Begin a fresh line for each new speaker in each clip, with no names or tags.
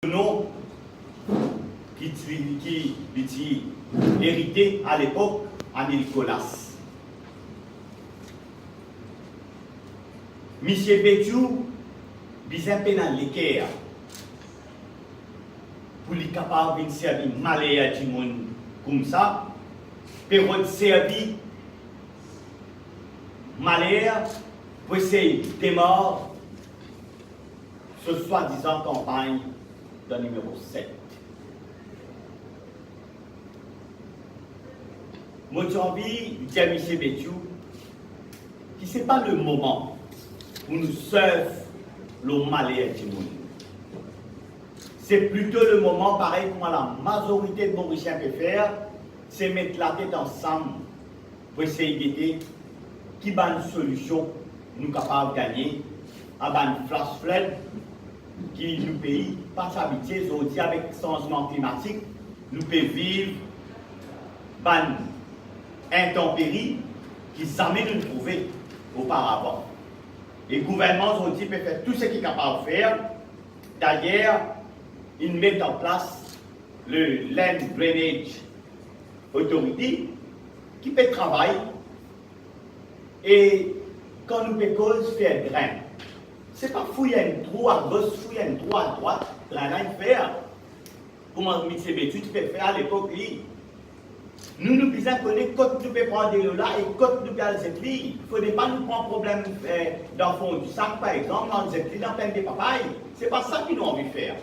nom qui était hérité à l'époque à Nicolas. Monsieur Bédiou, bien pénal l'équerre pour les capables de servir malaya du monde comme ça, pour servir malaya pour essayer de morts ce soi-disant campagne de numéro 7. Moi, j'ai envie de dire à M. Bédiou que ce n'est pas le moment pour nous sauver le malheur du monde. C'est plutôt le moment, pareil comme la majorité de Mauriciens peut faire, c'est mettre la tête ensemble pour essayer d'aider qui va une solution nous capables de gagner à une flash flood qui nous pays pas s'habituer aujourd'hui avec le changement climatique, nous pouvons vivre une intempérie qui jamais nous trouvé auparavant. Les gouvernements aujourd'hui peuvent faire tout ce qu'ils sont capables de faire. D'ailleurs, ils mettent en place le Land Drainage Authority qui peut travailler et quand nous pouvons faire grain. Ce n'est pas fouiller un trou à gauche, fouiller un trou à droite, là, faire. Comment M. Bédiou tu peux faire à l'époque, nous nous disons que quand nous pouvons prendre de l'eau là et quand nous pouvons cette ligne, il ne faut pas nous prendre problème dans le fond du sac, par exemple, dans cette ligne, dans plein de papayes. Ce n'est pas ça que nous avons envie de faire.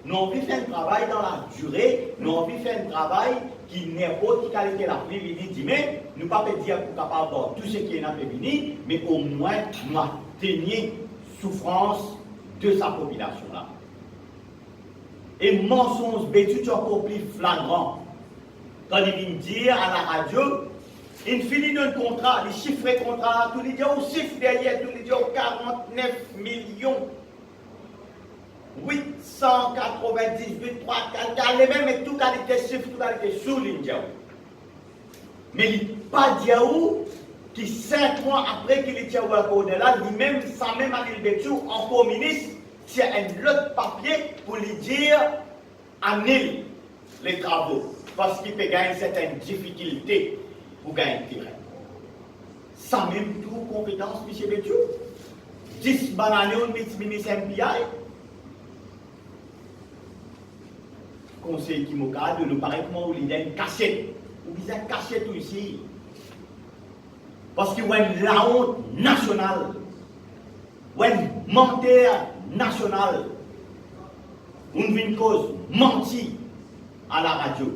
Nous avons envie de faire un travail dans la durée, nous avons envie de faire un travail qui n'est pas de qualité la pluie, mais nous ne pouvons pas dire pour capable de tout ce qui est dans le fini, mais au moins nous atteigner souffrance de sa population-là. Et mensonge Bédiou est encore plus flagrant. Quand il vient dire à la radio, il finit d'un contrat, les chiffres contrat, tous les jours, chiffre derrière, tous les jours, 49 millions 898 3 4, les mêmes et tout qualité chiffre, tout qualité sous l'India. Mais il n'est pas dit où qui 5 mois après qu'il était au là, lui-même, sans même aller Bédiou, encore ministre, tient un autre papier pour lui dire annule les travaux. Parce qu'il peut gagner certaines difficultés pour gagner le terrain. Sans même toute compétence, M. Bédiou. 10 bananes, on ministre MPI. Conseil qui m'a de nous paraît comment il y a une cachette. Ou bien une cachette ici. Parce qu'il y a une honte nationale. Il y a une menteur nationale. Une cause mentie à la radio.